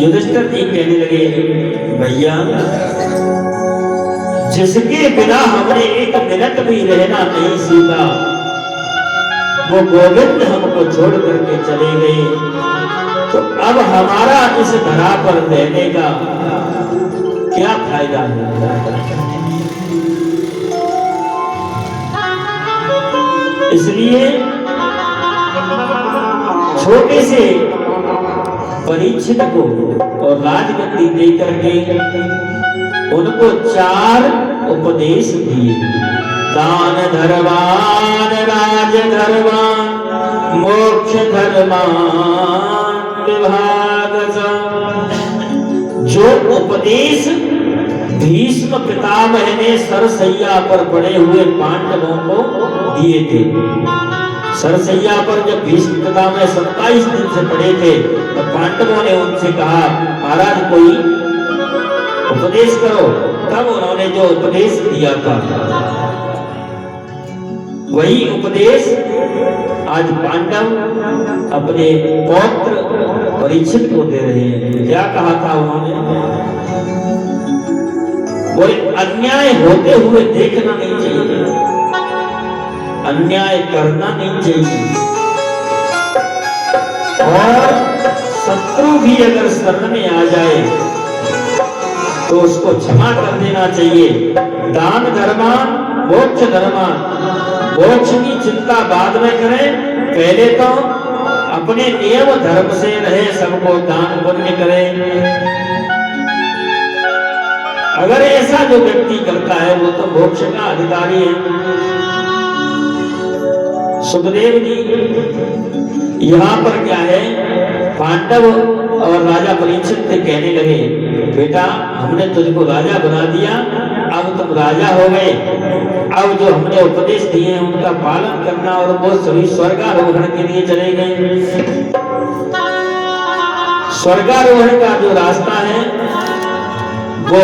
युधिष्ठिर जी कहने लगे, भैया जिसके बिना हमने एक मिनट भी रहना नहीं सीखा, वो गोविंद हमको छोड़ करके चले गए, तो अब हमारा इस धरा पर रहने का क्या फायदा है। इसलिए छोटे से परीक्षित को और राजगद्दी देकर के उनको 4 उपदेश दिए। दान धर्मान, राज धर्मान, मोक्ष धर्मान विभाग। जो उपदेश भीष्म पितामह ने सरसैया पर पड़े हुए पांडवों को दिए थे। सरसैया पर जब भीष्म पितामह 27 दिन से पड़े थे, तो पांडवों ने उनसे कहा, महाराज कोई उपदेश करो। तब उन्होंने जो उपदेश दिया था, वही उपदेश आज पांडव अपने पौत्र परीक्षित को दे रहे हैं। क्या कहा था उन्होंने? कोई अन्याय होते हुए देखना नहीं चाहिए, अन्याय करना नहीं चाहिए, और शत्रु भी अगर शरण में आ जाए तो उसको क्षमा कर देना चाहिए। दान धर्मान, मोक्ष धर्मान। मोक्ष की चिंता बाद में करें, पहले तो अपने नियम धर्म से रहे, सबको दान पुण्य करें। अगर ऐसा जो व्यक्ति करता है वो तो मोक्ष का अधिकारी है। सुखदेव जी यहाँ पर क्या है, पांडव और राजा परीक्षित से कहने लगे, बेटा हमने तुझको राजा बना दिया, अब तुम राजा हो गए, अब जो हमने उपदेश दिए हैं उनका पालन करना, और वो सभी स्वर्गारोहण के लिए चले गए। स्वर्गारोहण का जो रास्ता है वो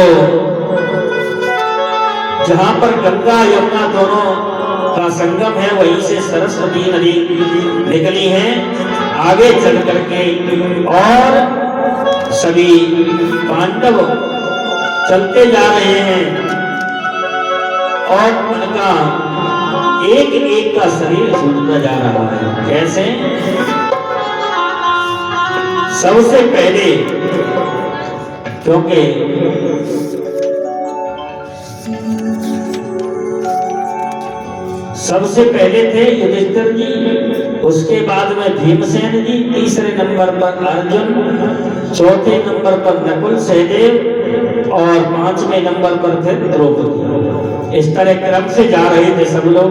जहां पर गंगा यमुना दोनों का संगम है, वहीं से सरस्वती नदी निकली है आगे चल करके, और सभी पांडव चलते जा रहे हैं, और उनका एक एक का शरीर छूटता जा रहा है। कैसे? सबसे पहले, क्योंकि सबसे पहले थे युधिष्ठिर जी, उसके बाद में भीमसेन जी, तीसरे नंबर पर अर्जुन, चौथे नंबर पर नकुल सहदेव, और 5वें नंबर पर थे द्रौपदी। इस तरह क्रम से जा रहे थे सब लोग।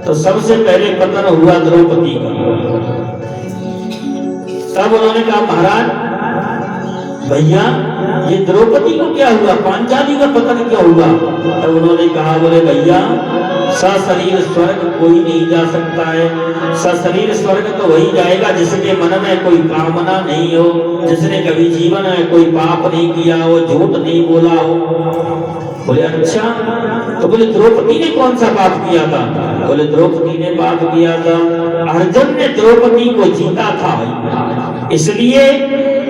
तो सबसे पहले पतन हुआ द्रौपदी का। तब उन्होंने कहा, महाराज भैया ये द्रौपदी को क्या हुआ, पांचाली का पतन क्या हुआ? तब उन्होंने कहा, बोले भैया सशरीर स्वर्ग कोई नहीं जा सकता है। सशरीर स्वर्ग तो वही जाएगा जिसके मन में कोई कामना नहीं हो, जिसने कभी जीवन में कोई पाप नहीं किया हो, झूठ नहीं बोला हो। बोले अच्छा, तो बोले द्रौपदी ने कौन सा पाप किया था? बोले द्रौपदी ने पाप किया था, अर्जुन ने द्रौपदी को जीता था भाई, इसलिए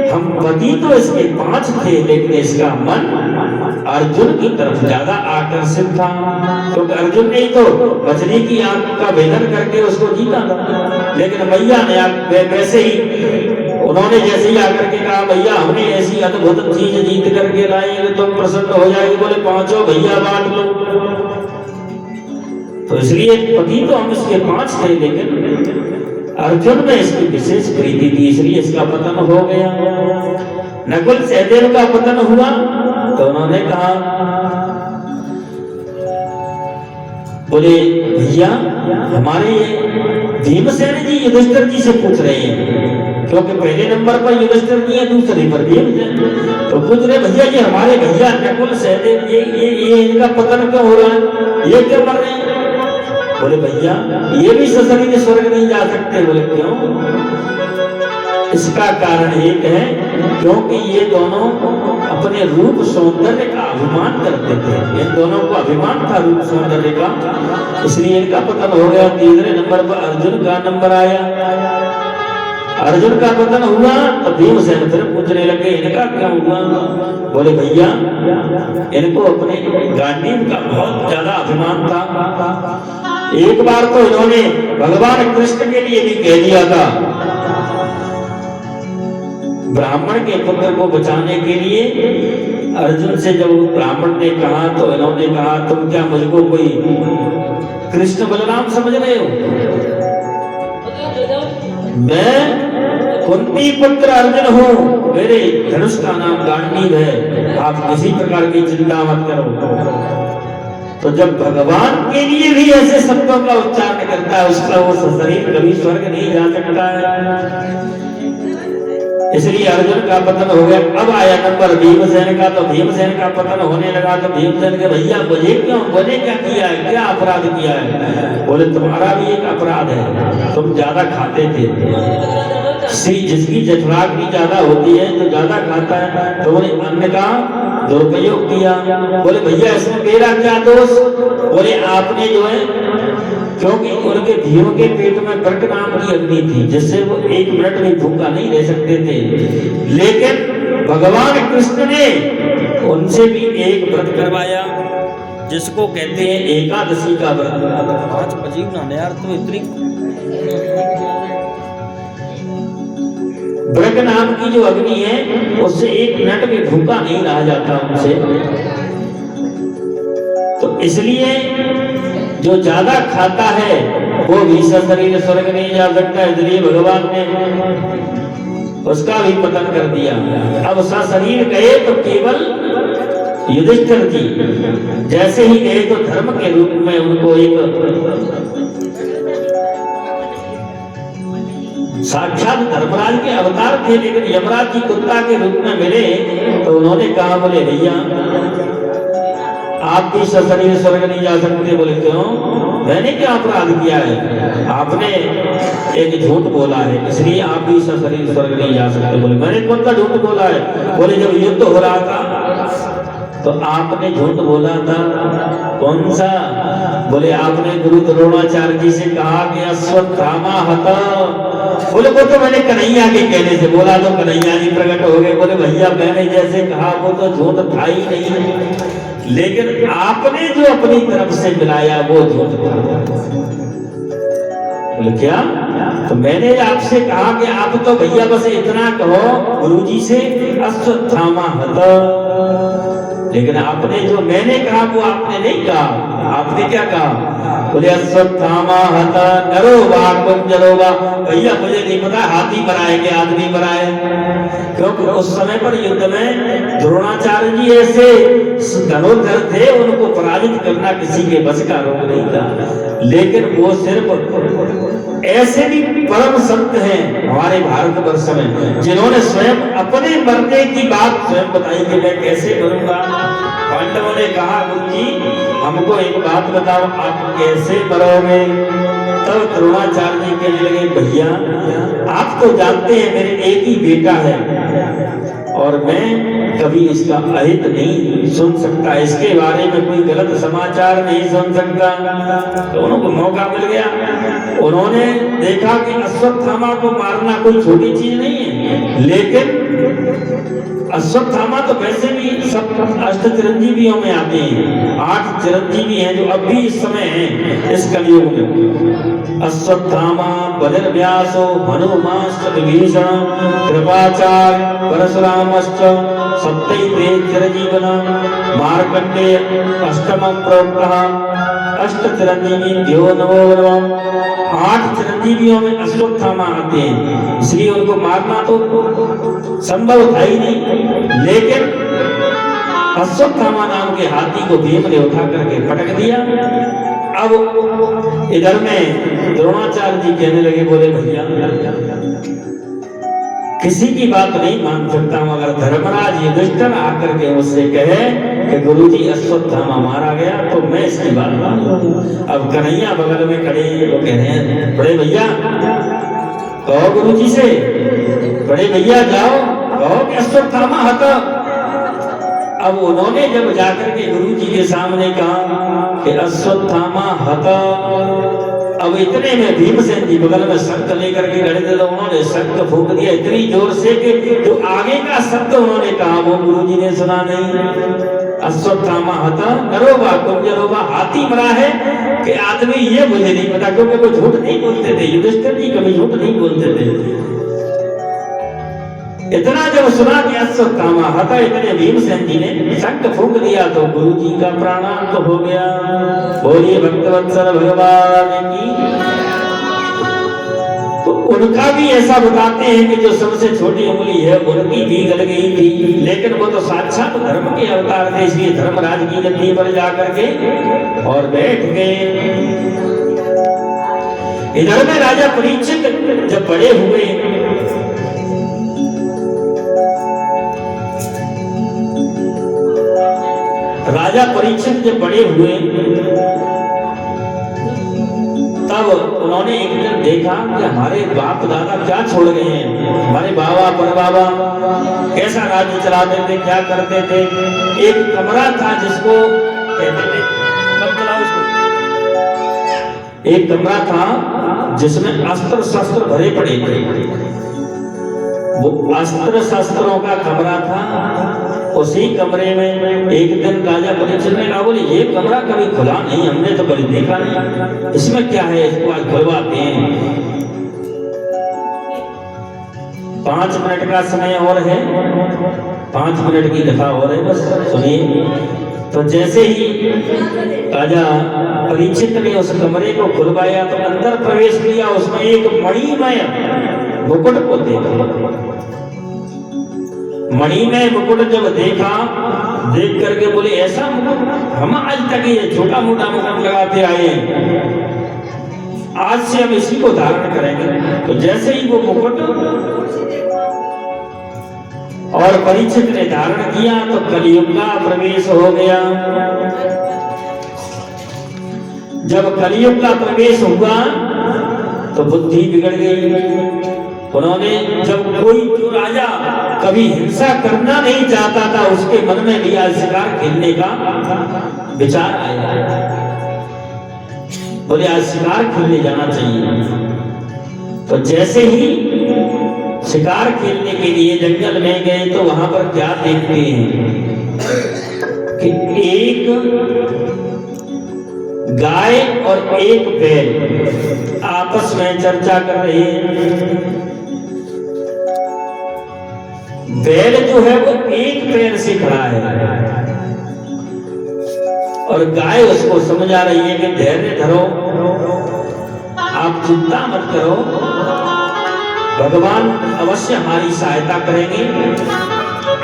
हम पति तो इसके 5 थे, लेकिन इसका मन अर्जुन की तरफ ज्यादा आकर्षित था, क्योंकि अर्जुन ने तो बजरी की आग का भेदन करके उसको जीता था। लेकिन भैया ने वैसे ही, उन्होंने जैसे ही आकर के कहा, भैया हमने ऐसी अद्भुत चीज जीत करके लाएंगे तो प्रसन्न हो जाएगी। बोले 5 भैया बांट लो। तो इसलिए पति तो हम इसके 5 थे, लेकिन अर्जुन में इसकी विशेष प्रीति थी, इसलिए इसका पतन हो गया। नकुल सहदेव का पतन हुआ तो उन्होंने कहा, बोले भैया हमारे भीमसेन जी युधिष्ठिर जी से पूछ रहे हैं, क्योंकि पहले नंबर पर युधिष्ठिर जी है, दूसरे पर भीमसेन, तो पूछ रहे भैया जी हमारे भैया नकुल सहदेव ये इनका पतन क्यों हो रहा है, ये क्यों मर रहे हैं? बोले भैया ये भी सशरीर स्वर्ग नहीं जा सकते। बोले क्यों? इसका कारण एक है, क्योंकि ये दोनों अपने रूप सौंदर्य का अभिमान करते थे। इन दोनों को अभिमान था रूप सौंदर्य का, इसलिए इनका पतन हो गया। तीसरे नंबर पर अर्जुन का नंबर आया। अर्जुन का पतन हुआ तो भीमसेन फिर पूछने लगे इनका क्या हुआ? बोले भैया इनको अपने गांडीव का बहुत ज्यादा अभिमान था। एक बार तो इन्होंने भगवान कृष्ण के लिए भी कह दिया था, ब्राह्मण के पुत्र को बचाने के लिए अर्जुन से जब ब्राह्मण ने कहा तो इन्होंने कहा तुम क्या मुझको कोई कृष्ण बलराम समझ रहे हो? मैं कुंती पुत्र अर्जुन हूँ, मेरे धनुष का नाम गांडीव है, आप किसी प्रकार की चिंता मत करो। तो जब भगवान के लिए भी ऐसे शब्दों का उच्चारण करता है उसका वो शरीर कभी स्वर्ग नहीं जा सकता है। इसलिए अर्जुन का पतन हो गया। अब आया नंबर भीमसेन का, तो भीमसेन का पतन होने लगा तो भीमसेन के भैया मुझे क्यों, बोले क्या किया है, क्या अपराध किया है? बोले तुम्हारा भी एक अपराध है, तुम ज्यादा खाते थे। जिसकी जठराग्नि ज्यादा होती है, जो ज्यादा खाता है, तो उन्हें अन्न का दुरुपयोग किया। बोले भैया इसमें मेरा क्या दोष? बोले आपने जो है, क्योंकि उनके भीम के पेट में ब्रक नाम की अग्नि थी जिससे वो एक मिनट भी भूखा नहीं रह सकते थे, लेकिन भगवान कृष्ण ने उनसे भी एक व्रत करवाया जिसको कहते हैं एकादशी का व्रत। आज अजीब ना यार, तो इतनी ब्रक नाम की जो अग्नि है उससे एक मिनट भी भूखा नहीं रहा जाता उनसे। तो इसलिए जो ज्यादा खाता है वो भी शरीर स्वर्ग नहीं जा सकता, इसलिए भगवान ने उसका भी पतन कर दिया। अब शरीर गए तो केवल युधिष्ठिर जी, जैसे ही गए तो धर्म के रूप में उनको एक साक्षात धर्मराज के अवतार थे, लेकिन यमराज जी कुत्ता के रूप में मिले तो उन्होंने कहा बोले भैया आप भी शरीर स्वर्ग नहीं जा सकते। बोले क्यों? मैंने क्या अपराध किया है? आपने एक झूठ बोला है इसलिए आप भी शरीर स्वर्ग नहीं जा सकते। बोले मैंने कौन सा झूठ बोला है? बोले जब युद्ध हो रहा था तो आपने झूठ बोला था। कौन सा? बोले आपने गुरु द्रोणाचार्य जी से कहा कि अश्वत्थामा हता। बोले वो तो मैंने कन्हैया के कहने से बोला तो कन्हैया जी प्रकट हो गए। बोले भैया मैंने जैसे कहा वो तो झूठ था ही नहीं, लेकिन आपने जो अपनी तरफ से मिलाया वो झूठ था। बोले क्या? तो मैंने आपसे कहा कि आप तो भैया बस इतना कहो गुरुजी से अश्वत्थामा हता, लेकिन आपने जो मैंने कहा वो आपने नहीं कहा। आपने क्या कहा? बोले अश्वत्थामा हता नरो वा कुंजरो वा। भैया मुझे नहीं पता हाथी बनाए के आदमी बनाए, क्योंकि उस समय पर युद्ध में द्रोणाचार्य जी ऐसे धनुर्धर थे, उनको पराजित करना किसी के बस का रोग नहीं था। लेकिन वो सिर्फ ऐसे भी परम संत हैं हमारे भारतवर्ष में जिन्होंने स्वयं अपने मरने की बात स्वयं बताई कि मैं कैसे मरूंगा। पांडवों ने कहा गुरुजी हमको एक बात बताओ आप कैसे मरोगे? तब द्रोणाचार्य जी कहने लगे भैया आप तो जानते हैं मेरे एक ही बेटा है और मैं कभी इसका अहित नहीं सुन सकता, इसके बारे में कोई गलत समाचार नहीं सुन सकता। तो उनको मौका मिल गया। उन्होंने देखा कि अश्वत्थामा को मारना कोई छोटी चीज नहीं है, लेकिन अश्वत्थामा तो वैसे भी सब अष्ट चिरंजीवियों में आते हैं। 8 चिरंजीवी हैं जो अब भी इस समय हैं इस कलयुग में। अश्वत्थामा, बलिर्व्यासो, हनुमाश्च विभीषण, कृपाचार्य, परशुरामश्च सप्तैते चिरजीवना, मार्कंडेय अष्टमं प्रोक्तः। अष्ट चिरंजीवी द्यो नवो नवम। 8 चिरंजीवियों में अश्वत्थामा आते हैं, इसलिए उनको मारना तो संभव था ही नहीं। लेकिन अश्वत्थामा नाम के हाथी को भीम ने उठा करके पटक दिया। अब इधर में द्रोणाचार्य जी कहने लगे बोले भैया किसी की बात नहीं मान सकता हूं, अगर धर्मराज युधिष्ठिर आकर के मुझसे कहे कि गुरुजी अश्वत्थामा मारा गया तो मैं इसकी बात मानूंगा। अब कन्हैया बगल में खड़े वो कह रहे हैं बड़े भैया कहो गुरुजी से, बड़े भैया जाओ कहो कि अश्वत्थामा हता। अब उन्होंने जब जाकर के गुरुजी के सामने कहा कि अश्वत्थामा हता, अब इतने में भीमसेन जी बगल में शंख लेकर के खड़े थे, तो उन्होंने शंख फूंक दिया इतनी जोर से कि जो आगे का शब्द उन्होंने कहा वो गुरुजी ने सुना नहीं। अश्वत्थामा हता नरोवा कुंजरोवा, हाथी मरा है कि आदमी ये मुझे नहीं पता, क्योंकि वो झूठ नहीं बोलते थे, युधिष्ठिर जी कभी झूठ नहीं बोलते थे। इतना जब सुना कि अश्वत्थामा हता, इतने भीमसेन जी ने शंख फूंक दिया तो गुरु जी का प्राणांत हो गया। बोलिए भक्तवत्सल भगवान की। तो उनका भी ऐसा बताते हैं कि जो सबसे छोटी उंगली है उनकी भी गल गई थी, लेकिन वो तो साक्षात धर्म के अवतार थे, इसलिए धर्मराज की गद्दी पर जाकर के और बैठ गए। इधर में राजा परीक्षित जब बड़े हुए, राजा परीक्षित जब बड़े हुए तब उन्होंने एक दिन देखा कि हमारे बाप दादा क्या छोड़ गए हैं, हमारे बाबा परबाबा कैसा राज्य चलाते थे, क्या करते थे। एक कमरा था जिसको कहते थे, एक कमरा था जिसमें अस्त्र शस्त्र भरे पड़े थे, वो अस्त्र शस्त्रों का कमरा था। उसी कमरे में एक दिन राजा परीक्षित ने कहा, बोले ये कमरा कभी खुला नहीं, हमने तो कभी देखा नहीं, इसमें क्या है, इसको आज खुलवाते हैं। 5 मिनट का समय और है, 5 मिनट की कथा और है, बस सुनिए। तो जैसे ही राजा परीक्षित ने उस कमरे को खुलवाया तो अंदर प्रवेश किया, उसमें एक मणिमय मुकुट को देखा। मणिमय मुकुट जब देखा, देख करके बोले ऐसा मुकुट हम आज तक ये छोटा मोटा मुकुट लगाते आए हैं, आज से हम इसी को धारण करेंगे। तो जैसे ही वो मुकुट और परीक्षित ने धारण किया तो कलियुग का प्रवेश हो गया। जब कलियुग का प्रवेश हुआ तो बुद्धि बिगड़ गई। उन्होंने जब कोई जो राजा कभी हिंसा करना नहीं चाहता था, उसके मन में भी आज शिकार खेलने का विचार आया, बोले आज शिकार खेलने जाना चाहिए। तो जैसे ही शिकार खेलने के लिए जंगल में गए तो वहां पर क्या देखते हैं कि एक गाय और एक बैल आपस में चर्चा कर रहे हैं। बैल जो है वो एक पैर से खड़ा है और गाय उसको समझा रही है कि धैर्य धरो, आप चिंता मत करो, भगवान अवश्य हमारी सहायता करेंगे,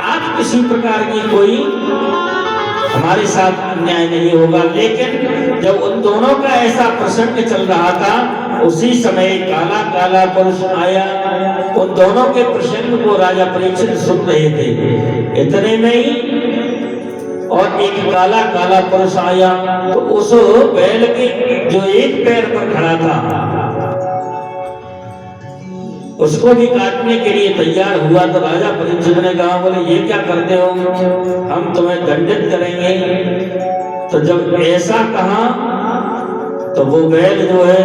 आप किसी प्रकार की कोई हमारे साथ अन्याय नहीं होगा। लेकिन जब उन दोनों का ऐसा प्रसंग चल रहा था, उसी समय काला काला पुरुष आया। उन दोनों के प्रसंग को राजा परीक्षित सुन रहे थे, इतने में ही और एक काला काला पुरुष आया तो उस बैल के जो एक पैर पर खड़ा था उसको भी काटने के लिए तैयार हुआ। तो राजा परीक्षित ने कहा, बोले ये क्या करते हो, हम तुम्हें दंडित करेंगे। तो जब ऐसा कहा तो वो बैल जो है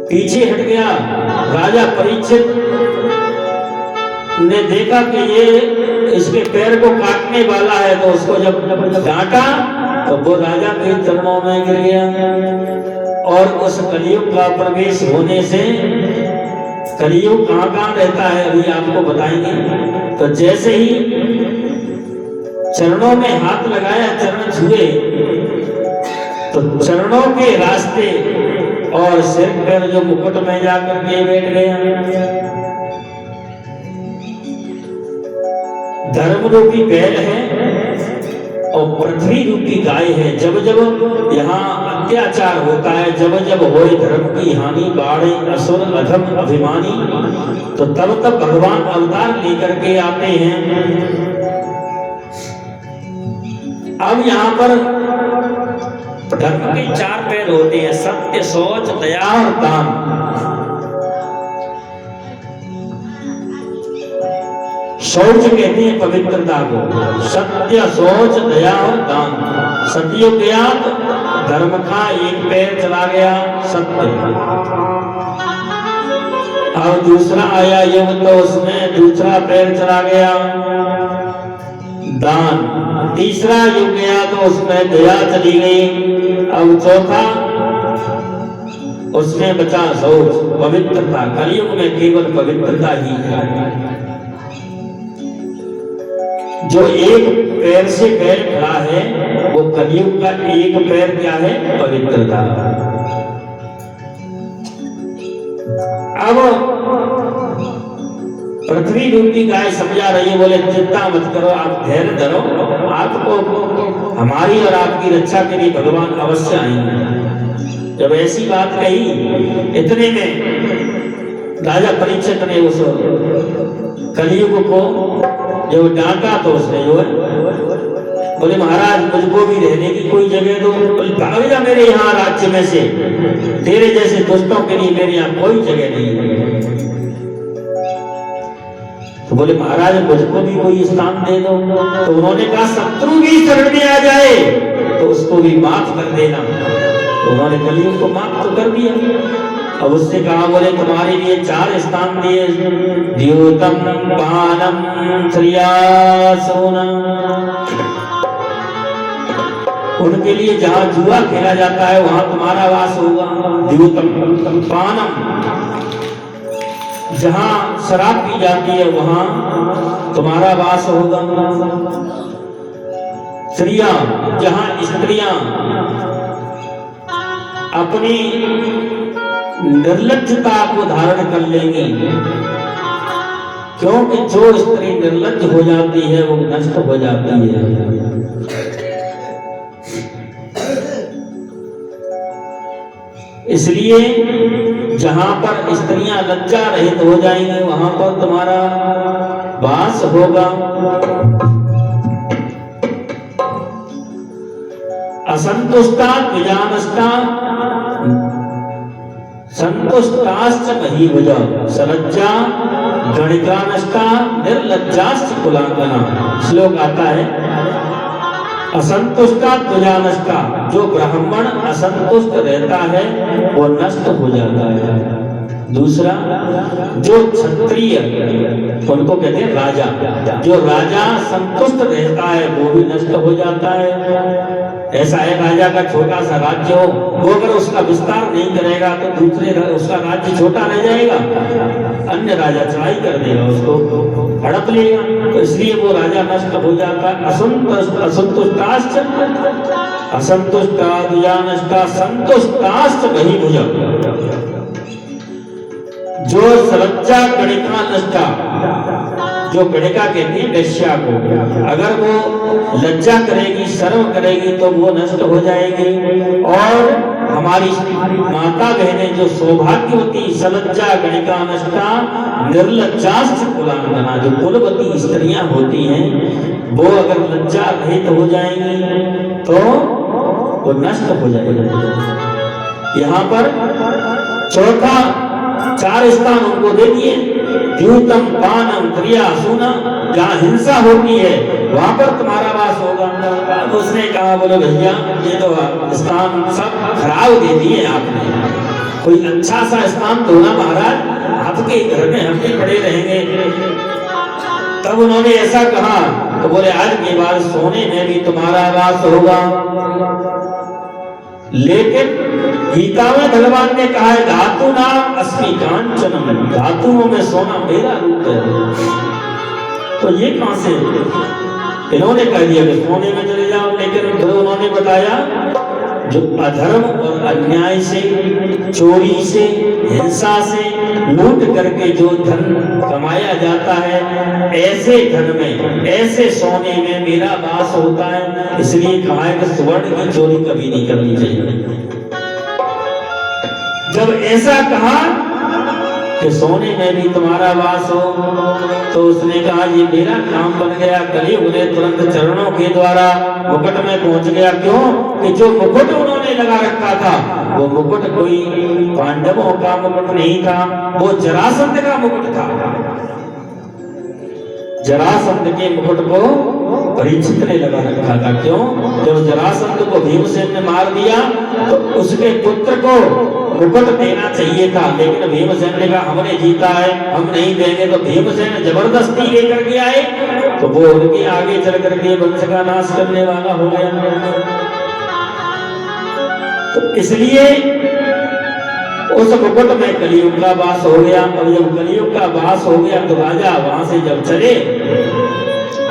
पीछे हट गया। राजा परीक्षित ने देखा कि ये इसके पैर को काटने वाला है, तो उसको जब डांटा तो वो राजा के चरणों में गिर गया। और उस कलियुग का प्रवेश होने से, कलियुग कहाँ रहता है अभी आपको बताएंगे। तो जैसे ही चरणों में हाथ लगाया, चरण छुए तो चरणों के रास्ते और सिर पर जो मुकुट में जाकर के बैठ गया। धर्म रूपी बैल है और पृथ्वी रूपी गाय है। जब जब यहाँ अत्याचार होता है, जब जब होए धर्म की हानि, बाढ़े असुर अधम अभिमानी, तो तब तब भगवान अवतार लेकर के आते हैं। अब यहाँ पर धर्म के 4 पैर होते हैं, सत्य, सोच, दया और दान। शौच कहते हैं पवित्रता को, सत्य, सोच, दया और दान। सत्योज्ञात धर्म का एक पैर चला गया सत्य, अब दूसरा आया युग तो उसमें दूसरा पैर चला गया दान, तीसरा युग गया तो उसमें दया चली गई, अब चौथा उसमें बचा शौच पवित्रता। कलयुग में केवल पवित्रता ही है। जो एक पैर से पैर खड़ा है वो कलयुग का एक पैर क्या है? पवित्रता। अब पृथ्वी रूपी गाय समझा रही है, बोले चिंता मत करो, आप धैर्य धरो, आपको हमारी और आपकी रक्षा के लिए भगवान अवश्य आएंगे। जब ऐसी बात कही, इतने में राजा परीक्षित ने उस कलयुग को जब डांटा तो उसने जो है बोले महाराज मुझको भी रहने की कोई जगह दो। बोले भाग जा मेरे यहाँ राज्य में से, तेरे जैसे दोस्तों के लिए मेरे यहाँ कोई जगह नहीं है। तो बोले महाराज मुझको भी कोई स्थान दे दो। तो उन्होंने कहा शत्रु भी शरण में आ जाए तो उसको भी माफ कर देना। तो उन्होंने कलयुग को माफ तो कर दिया। अब उससे कहा बोले तुम्हारे लिए 4 स्थान दिए, द्योतम पानम श्रियासोना, उनके लिए जहां जुआ खेला जाता है वहां तुम्हारा वास होगा। द्योतम पानम, जहां शराब पी जाती है वहां तुम्हारा वास होगा। श्रिया, जहां स्त्रियां अपनी निर्लज्जता को धारण कर लेंगी, क्योंकि जो स्त्री निर्लज्ज हो जाती है वो नष्ट हो जाती है। इसलिए जहां पर स्त्रियां लज्जा रहित हो जाएंगी वहां पर तुम्हारा वास होगा। असंतुष्टा द्विजानष्टा संतुष्टाश्च महीभुजा सलज्जा गणिकानष्टा निर्लज्जाश्च कुलांगना। श्लोक आता है असंतुष्टा द्विजानष्टा, जो ब्राह्मण असंतुष्ट रहता है वो नष्ट हो जाता है। दूसरा, जो क्षत्रिय उनको कहते हैं राजा, जो राजा संतुष्ट रहता है वो भी नष्ट हो जाता है। ऐसा है राजा का छोटा सा राज्य हो, वो अगर उसका विस्तार नहीं करेगा तो दूसरे उसका राज्य छोटा रह जाएगा, अन्य राजा चढ़ाई कर देगा, उसको हड़प लेगा, तो इसलिए वो राजा नष्ट हो जाता है। असंतुष्टाश्च असंतुष्टा द्विजानष्टा संतुष्टाश्च महीभुजा, जो सलज्जा गणिका नष्टा, जो गणिका कहती है वेश्या को, अगर वो लज्जा करेगी शर्म करेगी तो वो नष्ट हो जाएगी। और हमारी माता बहनें जो सौभाग्यवती सलज्जा गणिका नष्टा निर्लज्जाश्च कुलांगना, जो कुलवती स्त्रियां होती हैं वो अगर लज्जा रहित हो जाएंगी तो वो नष्ट हो जाएगी। यहाँ पर चौथा 4 स्थान उनको दे दिए, द्यूतम पानम क्रिया सुना, जहाँ हिंसा होती है वहां पर तुम्हारा वास होगा। तो उसने कहा बोले भैया ये तो स्थान सब खराब दे दिए आपने, कोई अच्छा सा स्थान दो ना महाराज, आपके घर में हम भी पड़े रहेंगे। तब उन्होंने ऐसा कहा तो बोले आज के बाद सोने में भी तुम्हारा वास होगा। लेकिन गीता में भगवान ने कहा है धातु नाम अस्मि कांचनम, धातुओं में सोना मेरा रूप है। तो ये कहां से इन्होंने कह दिया कि सोने में चले जाओ, लेकिन फिर उन्होंने बताया जो अधर्म और अन्याय से, चोरी से, हिंसा से, लूट करके जो धन कमाया जाता है, ऐसे धन में, ऐसे सोने में मेरा वास होता है। इसलिए कहा है कि स्वर्ण की चोरी कभी नहीं करनी चाहिए। जब ऐसा कहा कि सोने में भी तुम्हारा वास हो, तो उसने कहा ये मेरा काम बन गया। कलयुग ने तुरंत चरणों के द्वारा मुकुट में पहुंच गया। क्यों कि जो मुकुट उन्होंने लगा रखा था वो मुकुट कोई पांडवों का मुकुट नहीं था, वो जरासंध का मुकुट था। जरासंध के मुकुट को परीक्षित ने लगा रखा था। क्यों? जब जरासंध को भीमसेन ने मार दिया तो उसके पुत्र को मुकुट देना चाहिए था, लेकिन भीमसेन ने कहा हमने जीता है, हम नहीं देंगे। तो भीमसेन जबरदस्ती लेकर के आए तो वो उनके आगे चल करके वंश का नाश करने वाला हो गया। तो इसलिए उस मुकुट में कलियुग का वास हो गया। अब जब कलियुग का वास हो गया तो राजा वहां से जब चले,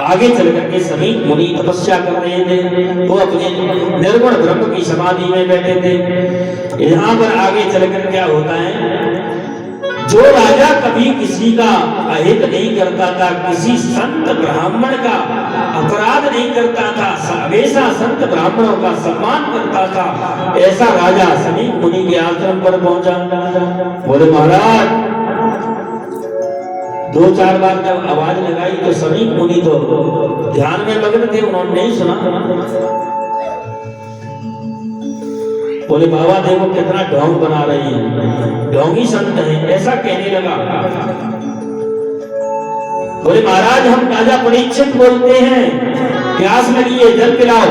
आगे चल करके समीप मुनि तपस्या कर रहे थे, वो अपने निर्गुण ब्रह्म की समाधि में बैठे थे। यहाँ पर आगे चलकर क्या होता है, जो राजा कभी किसी का अहित नहीं करता था, किसी संत ब्राह्मण का अपराध नहीं करता था, हमेशा संत ब्राह्मणों का सम्मान करता था, ऐसा राजा समीप मुनि के आश्रम पर पहुंचा। बोले महाराज, दो चार बार जब आवाज लगाई तो समीप मुनि तो ध्यान में मग्न थे, उन्होंने नहीं सुना। बोले बाबा देखो कितना ढोंग बना रही है, ढोंगी संत है, ऐसा कहने लगा। बोले महाराज हम राजा परीक्षित बोलते हैं, प्यास लगी है, जल पिलाओ।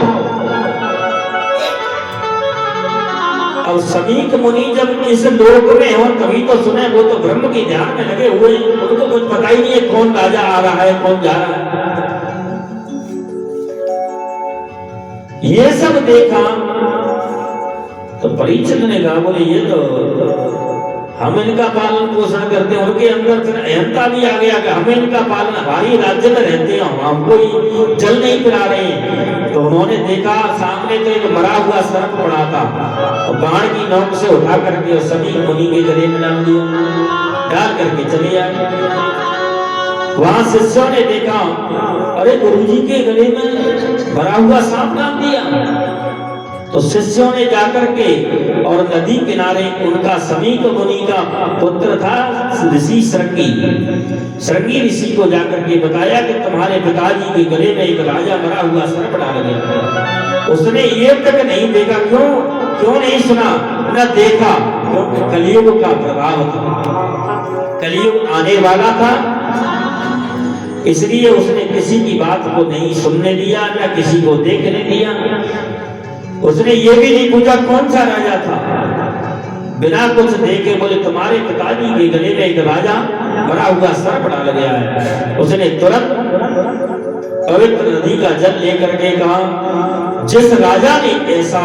अब समीप मुनि जब इस लोक में हो तभी तो सुने, वो तो ब्रह्म के ध्यान में लगे हुए, उनको कुछ पता ही नहीं है कौन राजा आ रहा है कौन जा रहा है। ये सब देखा तो परीक्षित ने कहा बोले ये तो हम इनका पालन पोषण करते हैं, उनके अंदर फिर अहंता भी आ गया कि हमें इनका पालन, हमारी राज्य में रहते हैं, हमको ही जल नहीं पिला रहे हैं। तो उन्होंने देखा सामने तो एक मरा हुआ सर्प पड़ा था, और बाण की नोक से उठा करके और सभी मुनि के गले में डाल दिया, डाल करके चले आए। वहां शिष्यों ने देखा अरे गुरुजी के गले में मरा हुआ सांप डाल दिया। तो शिष्यों ने जाकर के और नदी किनारे उनका समीप मुनि का पुत्र था ऋषि श्रृंगी, श्रृंगी ऋषि को जाकर के बताया कि तुम्हारे पिताजी के गले में एक राजा मरा हुआ सर्प डाल गया। उसने ये तक नहीं देखा, क्यों नहीं सुना न देखा, क्योंकि कलियुग का प्रभाव था, कलियुग आने वाला था, इसलिए उसने किसी की बात को नहीं सुनने दिया, न किसी को देखने दिया। उसने ये भी नहीं पूछा कौन सा राजा था, बिना कुछ देखे बोले तुम्हारे पिताजी के गले में एक राजा मरा हुआ सर्प डाल गया है। उसने तुरंत पवित्र नदी का जल लेकर के कहा जिस राजा ने ऐसा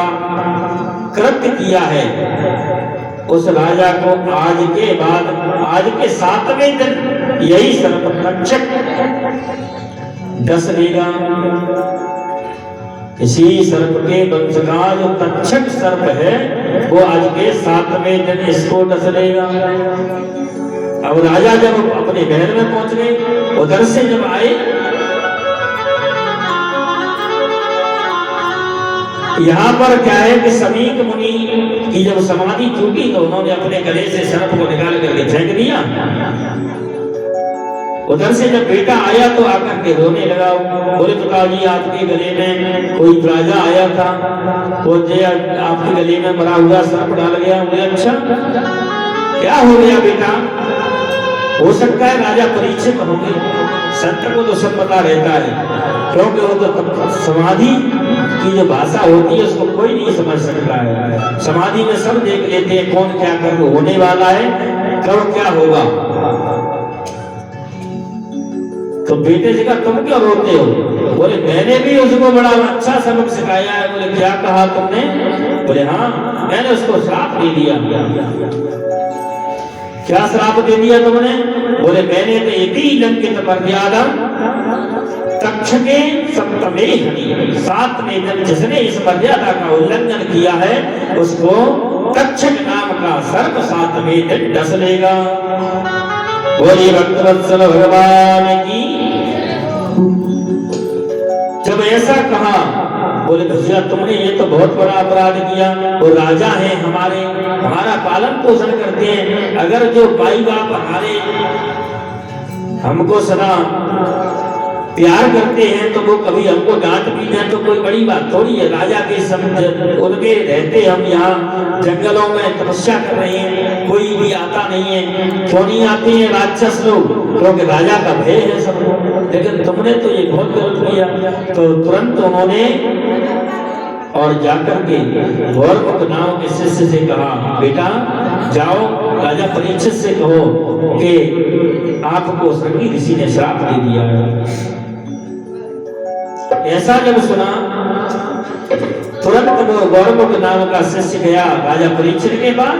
कृत्य किया है उस राजा को आज के बाद, आज के 7वें दिन यही सर्प तक्षक डस लेगा। इसी सर्प के वंश का जो तक्षक सर्प है वो आज के 7वें दिन इसको डस लेगा। अब राजा जब अपने महल में पहुंच गए, उधर से जब आए, यहाँ पर क्या है कि समीप मुनि की जब समाधि टूटी तो उन्होंने अपने गले से सर्प को निकाल करके फेंक दिया। उधर से जब बेटा आया तो आकर के रोने लगा, बोले पिताजी आपके गले में कोई राजा आया था, वो जो आपके गले में मरा हुआ सर्प डाल गया। बोले अच्छा क्या हो गया बेटा? हो सकता है राजा परीक्षित होंगे, संत को तो सब पता रहता है, क्योंकि वो तो समाधि की जो भाषा होती है उसको कोई नहीं समझ सकता है। समाधि में सब देख लेते हैं कौन क्या कर होने वाला है, कब क्या होगा। तो बेटे से कहा तुम क्यों रोते हो? बोले मैंने भी उसको बड़ा अच्छा सबक सिखाया है। बोले क्या कहा तुमने? बोले हाँ मैंने उसको श्राप दे दिया। क्या श्राप दे दिया तुमने? बोले मैंने तो यदि लंकित मर्यादम तक्षके सप्तमे हनि, 7वें दिन जिसने इस मर्यादा का उल्लंघन किया है उसको तक्षक नाम का सर्प 7वें दिन डस लेगा। बोले भक्तवत्सल भगवान की। जब ऐसा कहा बोले भैया तुमने ये तो बहुत बड़ा अपराध किया, वो राजा है हमारे, हमारा पालन पोषण करते हैं, अगर जो भाई बाप हमारे हमको सदा प्यार करते हैं तो वो कभी हमको डांट भी दें तो कोई बड़ी बात थोड़ी है। राजा के समझ उनके रहते हम यहाँ जंगलों में तपस्या कर रहे हैं, कोई भी आता नहीं है। क्यों नहीं आते हैं राक्षस लोग? क्योंकि राजा का भय है सबको, लेकिन तुमने तो ये बहुत गलत किया। तो तुरंत उन्होंने और जाकर के गौरमुख नाम के शिष्य से कहा, बेटा जाओ राजा परीक्षित से कहो कि आपको श्रृंगी ऋषि ने श्राप दे दिया है। ऐसा जब सुना तुरंत वो गौरमुख नाम का शिष्य गया राजा परीक्षित के पास।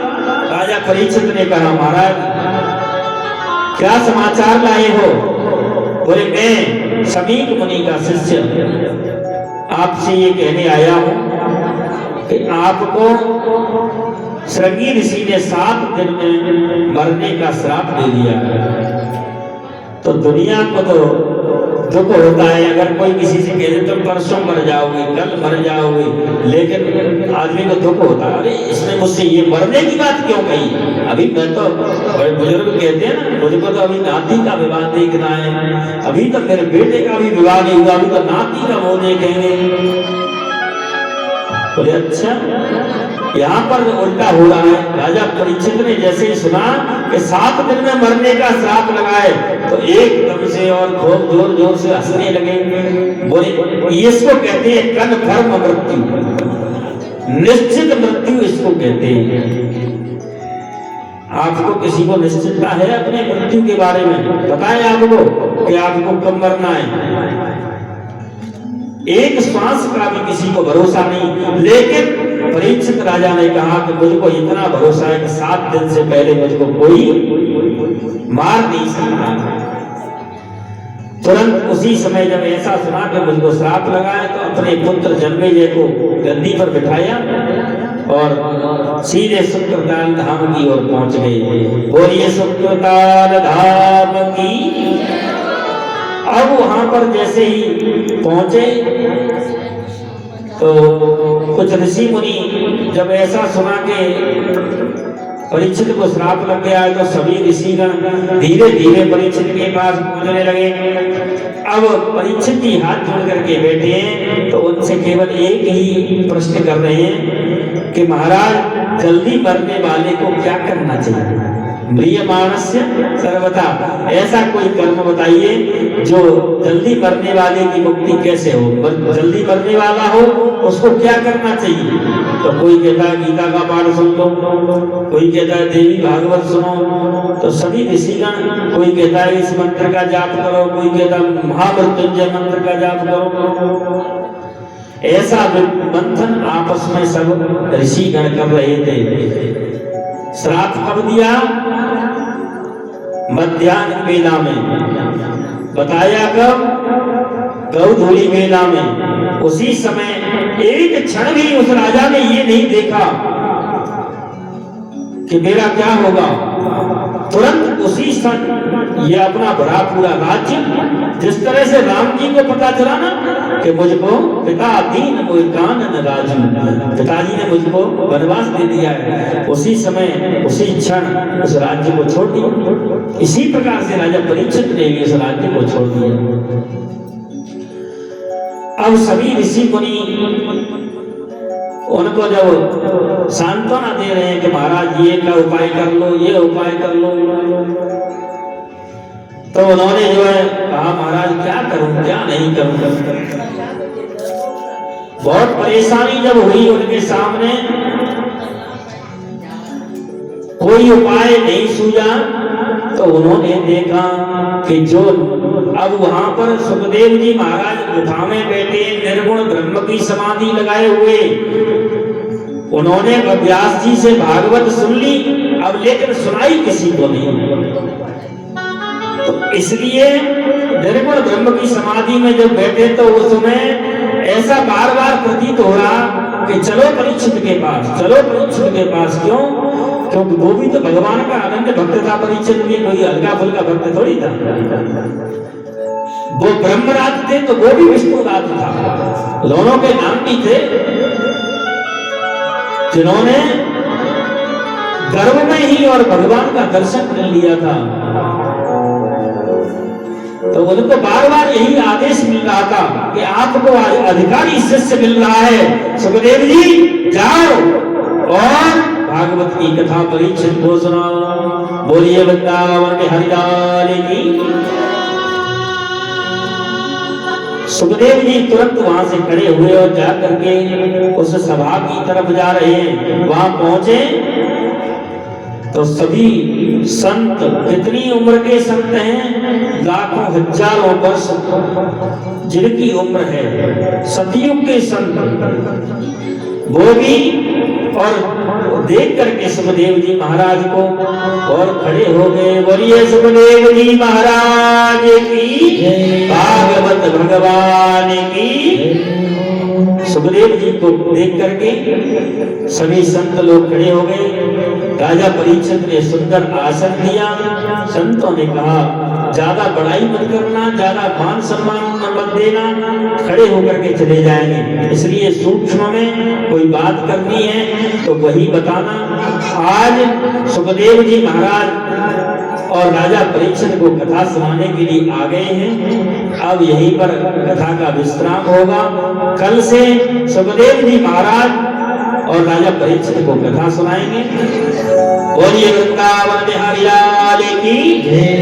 राजा परीक्षित ने कहा, महाराज क्या समाचार लाए हो? बोले, मैं समीक मुनि का शिष्य आपसे ये कहने आया हूं कि आपको श्रृंगी ऋषि ने 7 दिन में मरने का श्राप दे दिया है। तो दुनिया को तो दुख होता है, अगर कोई किसी से कह दे तुम परसों मर जाओगे, कल मर जाओगे, लेकिन आदमी को दुख होता है, अरे इसने मुझसे ये मरने की बात क्यों कही? अभी मैं तो बड़े बुजुर्ग कहते हैं ना, मुझको तो अभी नाती का विवाह देखना है, अभी तो मेरे बेटे का भी विवाह नहीं हुआ, अभी तो नाती का वो देखेंगे। बोले अच्छा, यहाँ पर उल्टा हो रहा है। राजा परीक्षित ने जैसे ही सुना कि 7 दिन में मरने का श्राप लगाए तो एकदम से और खूब जोर जोर से हंसने लगे। बोले, इसको कहते हैं कन्फर्म मृत्यु, निश्चित मृत्यु इसको कहते हैं। आपको किसी को निश्चितता है अपने मृत्यु के बारे में? बताएं आपको कि आपको कब मरना है। एक श्वास का भी किसी को भरोसा नहीं। लेकिन परीक्षित राजा ने कहा कि मुझको इतना भरोसा है कि 7 दिन से पहले मुझको कोई मार नहीं सकता। तुरंत उसी समय जब ऐसा सुना कि मुझको श्राप लगा है तो अपने पुत्र जन्मेजय को गद्दी पर बिठाया और सीधे शुक्रताल धाम की ओर पहुंच गए। बोलिए शुक्रताल धाम की। अब वहां पर जैसे ही पहुंचे तो कुछ ऋषि मुनि जब ऐसा सुना कि परीक्षित को श्राप लग गया है तो सभी ऋषिगण धीरे धीरे परीक्षित के पास पहुंचने लगे। अब परीक्षित ही हाथ जोड़ करके बैठे हैं तो उनसे केवल एक ही प्रश्न कर रहे हैं कि महाराज जल्दी मरने वाले को क्या करना चाहिए? म्रियमाणस्य सर्वथा, ऐसा कोई कर्म बताइए जो जल्दी मरने वाले की मुक्ति कैसे हो, जल्दी मरने वाला हो उसको क्या करना चाहिए? तो कोई कहता है गीता का पाठ सुन लो, कोई कहता है देवी भागवत सुनो, तो सभी ऋषिगण, कोई कहता है इस मंत्र का जाप करो, कोई कहता है महामृत्युंजय मंत्र का जाप करो। ऐसा मंथन आपस में सब ऋषिगण कर रहे थे। श्राप कब दिया? मध्याह्न वेला में। बताया कब? गौधूली वेला में। उसी समय एक क्षण भी उस राजा ने ये नहीं देखा कि मेरा क्या होगा। तुरंत उसी क्षण ये अपना भरा पूरा राज्य, जिस तरह से राम जी को पता चला ना कि मुझको पिता दीन मोहि कानन राजू, पिताजी ने मुझको वनवास दे दिया है, उसी समय उसी क्षण उस राज्य को छोड़ दिया। इसी प्रकार से राजा परीक्षित ने भी उस राज्य को छोड़ दिया। अब सभी ऋषि मुनि उनको जब सांत्वना दे रहे हैं कि महाराज ये का उपाय कर लो, ये उपाय कर लो, तो उन्होंने जो है कहा महाराज क्या करूं क्या नहीं करूं। बहुत परेशानी जब हुई उनके सामने, कोई उपाय नहीं सूझा, तो उन्होंने देखा कि जो अब वहां पर सुखदेव जी महाराज गुफा में बैठे निर्गुण ब्रह्म की समाधि लगाए हुए, उन्होंने व्यास जी से भागवत सुन ली, अब लेकिन सुनाई किसी को नहीं। तो इसलिए निर्गुण ब्रह्म की समाधि में जब बैठे तो उसमें ऐसा बार बार प्रतीत हो रहा कि चलो परीक्षित के पास, चलो परीक्षित के पास। क्यों? क्योंकि वो भी तो भगवान का अनन्य भक्त था। परीक्षित भी कोई हल्का फुल्का भक्त थोड़ी था। वो ब्रह्मराज थे तो वो भी विष्णुराज था, दोनों के नाम भी थे, जिन्होंने गर्भ में ही और भगवान का दर्शन कर लिया था। तो उनको बार बार यही आदेश मिल रहा था कि आपको अधिकारी शिष्य मिल रहा है, सुखदेव जी जाओ और भागवत की कथा परीक्षित को सुनाओ। बोलिए वृंदावन हरिलाल की। सुखदेव जी तुरंत वहां से खड़े हुए और जाकर के उस सभा की तरफ जा रहे हैं। वहां पहुंचे तो सभी संत, कितनी उम्र के संत हैं, लाखों हजारों वर्ष जिनकी उम्र है, सतयुग के संत, वो भी और देख करके सुखदेव जी महाराज को और खड़े हो गए। बोलिए सुखदेव जी महाराज की, भागवत भगवान की। सुखदेव जी को देख करके सभी संत लोग खड़े हो गए। राजा परीक्षित ने सुंदर आसन दिया। संतों ने कहा ज्यादा बड़ाई मत करना, ज्यादा मान सम्मान मत देना, खड़े होकर के चले जाएंगे, इसलिए सूक्ष्म में कोई बात करनी है तो वही बताना। आज सुखदेव जी महाराज और राजा परीक्षित को कथा सुनाने के लिए आ गए हैं। अब यहीं पर कथा का विश्राम होगा। कल से सुखदेव जी महाराज और राजा परीक्षित को कथा सुनाएंगे। बोलिए वृंदावन बिहारी लाल की।